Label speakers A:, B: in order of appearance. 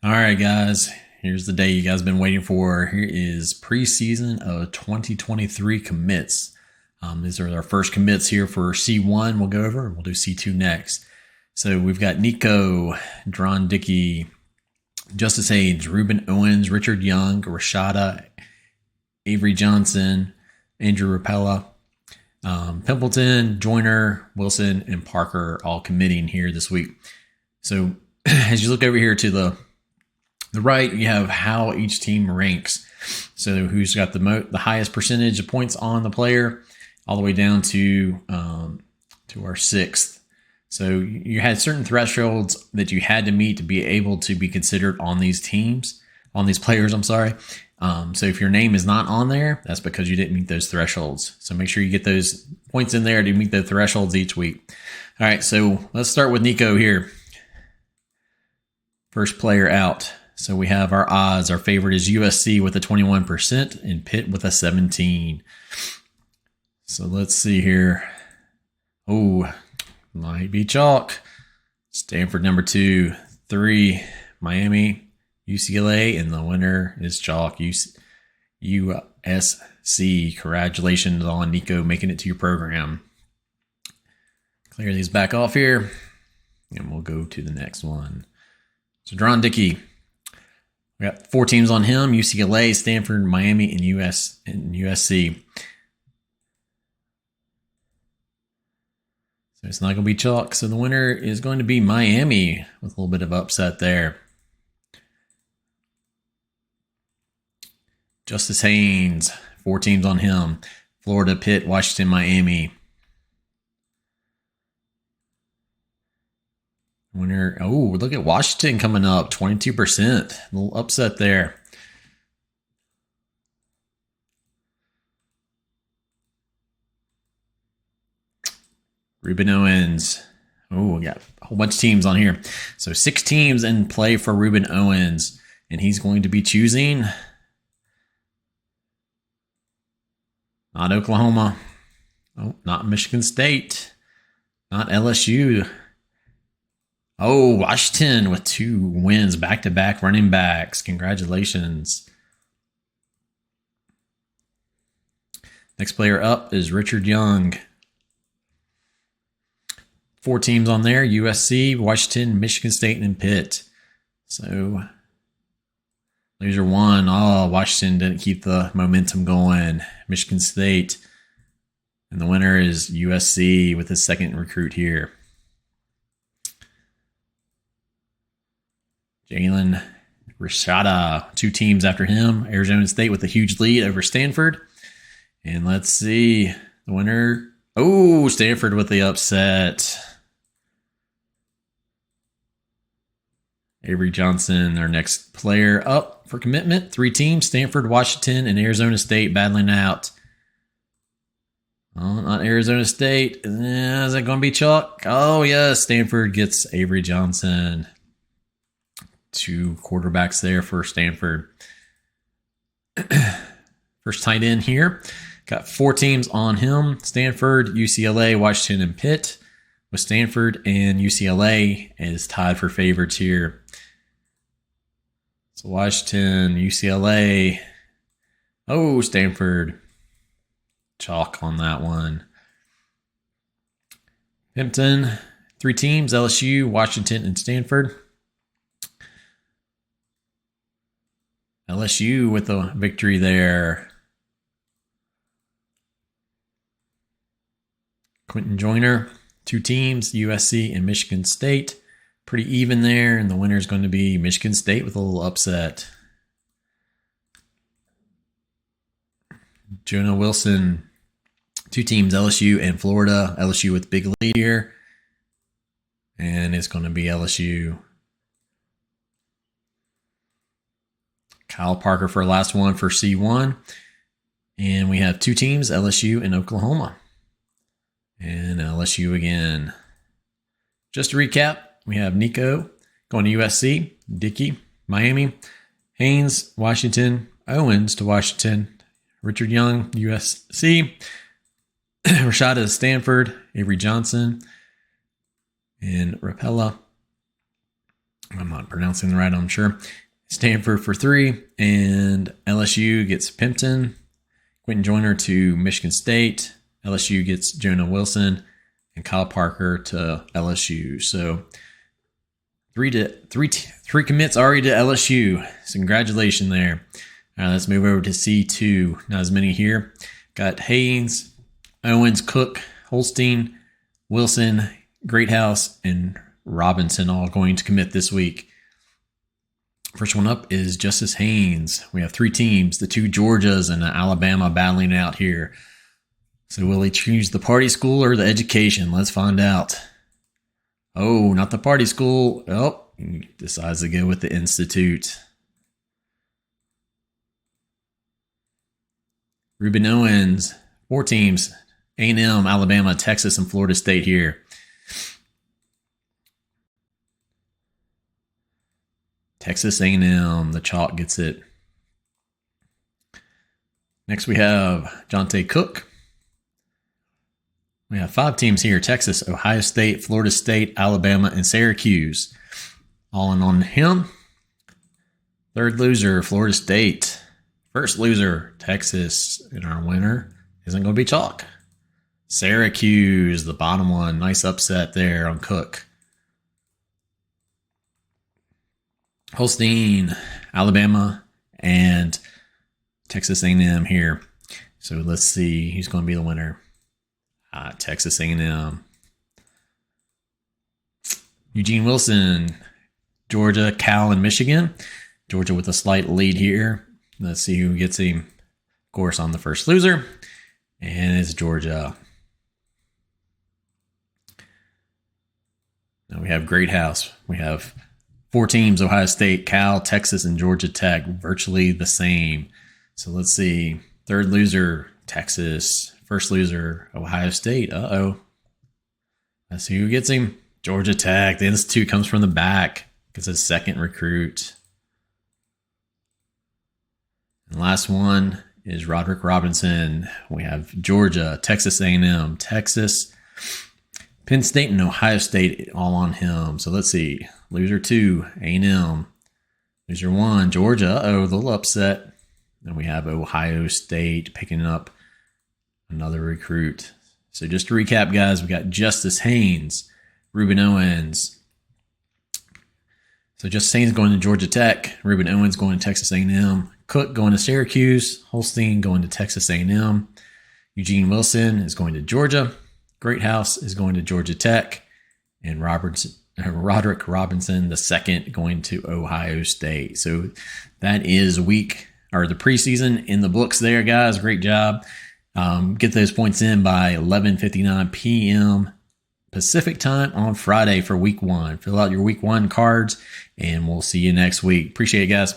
A: All right, guys. Here's the day you guys been waiting for. Here is preseason of 2023 commits. These are our first commits here for C1. We'll go over, and we'll do C2 next. So we've got Nico, Dron Dickey, Justice Haynes, Ruben Owens, Richard Young, Rashada, Avery Johnson, Andrew Rapella, Pimpleton, Joyner, Wilson, and Parker all committing here this week. So as you look over here to the right, you have how each team ranks. So who's got the highest percentage of points on the player, all the way down to our sixth. So you had certain thresholds that you had to meet to be able to be considered on these teams, on these players. I'm sorry. So if your name is not on there, that's because you didn't meet those thresholds. So make sure you get those points in there to meet the thresholds each week. All right, so let's start with Nico here. First player out. So we have our odds. Our favorite is USC with a 21% and Pitt with a 17%. So let's see here. Oh, might be chalk. Stanford number 2, 3, Miami, UCLA, and the winner is chalk. USC. Congratulations on Nico making it to your program. Clear these back off here, and we'll go to the next one. So Dron Dickey. We got 4 teams on him: UCLA, Stanford, Miami, and USC. So it's not going to be chalk. So the winner is going to be Miami with a little bit of upset there. Justice Haynes, 4 teams on him: Florida, Pitt, Washington, Miami. Winner. Oh, look at Washington coming up, 22%. A little upset there. Ruben Owens. Oh, we got a whole bunch of teams on here. So 6 teams in play for Ruben Owens. And he's going to be choosing not Oklahoma. Oh, not Michigan State. Not LSU. Oh, Washington with 2 wins, back-to-back running backs. Congratulations. Next player up is Richard Young. 4 teams on there: USC, Washington, Michigan State, and Pitt. So loser 1. Oh, Washington didn't keep the momentum going. Michigan State. And the winner is USC with his second recruit here. Jalen Rashada, 2 teams after him. Arizona State with a huge lead over Stanford. And let's see the winner. Oh, Stanford with the upset. Avery Johnson, our next player up for commitment. 3 teams: Stanford, Washington, and Arizona State battling out. Oh, not Arizona State. Is it going to be chalk? Oh, yes. Stanford gets Avery Johnson. 2 quarterbacks there for Stanford. First tight end here. Got 4 teams on him: Stanford, UCLA, Washington, and Pitt. With Stanford and UCLA is tied for favorites here. So Washington, UCLA. Oh, Stanford. Chalk on that one. Pimpton, 3 teams: LSU, Washington, and Stanford. LSU with a victory there. Quentin Joyner, 2 teams: USC and Michigan State. Pretty even there, and the winner is going to be Michigan State with a little upset. Jonah Wilson, 2 teams: LSU and Florida. LSU with big lead here, and it's going to be LSU. Kyle Parker for last one for C1. And we have 2 teams: LSU and Oklahoma. And LSU again. Just to recap, we have Nico going to USC, Dickey, Miami, Haynes, Washington, Owens to Washington, Richard Young, USC, Rashada Stanford, Avery Johnson, and Rapella I'm not pronouncing it right, I'm sure. Stanford for 3, and LSU gets Pimpton. Quentin Joyner to Michigan State. LSU gets Jonah Wilson, and Kyle Parker to LSU. So three commits already to LSU. So congratulations there. All right, let's move over to C2. Not as many here. Got Haynes, Owens, Cook, Holstein, Wilson, Greathouse, and Robinson all going to commit this week. First one up is Justice Haynes. We have 3 teams, the 2 Georgias and the Alabama battling out here. So will he choose the party school or the education? Let's find out. Oh, not the party school. Oh, he decides to go with the Institute. Ruben Owens, 4 teams, A&M, Alabama, Texas, and Florida State here. Texas A&M, the chalk gets it. Next we have Jonte Cook. We have 5 teams here, Texas, Ohio State, Florida State, Alabama, and Syracuse. All in on him. Third loser, Florida State. First loser, Texas, and our winner isn't going to be chalk. Syracuse, the bottom one. Nice upset there on Cook. Holstein, Alabama, and Texas A&M here. So let's see who's going to be the winner. Texas A&M. Eugene Wilson, Georgia, Cal, and Michigan. Georgia with a slight lead here. Let's see who gets him. Of course, I'm the first loser, and it's Georgia. Now we have Greathouse. We have 4 teams, Ohio State, Cal, Texas, and Georgia Tech, virtually the same. So let's see. Third loser, Texas. First loser, Ohio State. Uh-oh. Let's see who gets him. Georgia Tech. The Institute comes from the back. Gets a second recruit. And last one is Roderick Robinson. We have Georgia, Texas A&M, Texas, Penn State, and Ohio State all on him. So let's see. Loser 2, A&M. Loser 1, Georgia. Uh-oh, a little upset. Then we have Ohio State picking up another recruit. So just to recap, guys, we got Justice Haynes, Ruben Owens. So Justice Haynes going to Georgia Tech, Ruben Owens going to Texas A&M, Cook going to Syracuse, Holstein going to Texas A&M, Eugene Wilson is going to Georgia, Greathouse is going to Georgia Tech, and Roderick Robinson the second going to Ohio State. So that is the preseason in the books there, guys. Great job. Get those points in by 11:59 p.m. Pacific time on Friday for week 1. Fill out your week 1 cards, and we'll see you next week. Appreciate it, guys.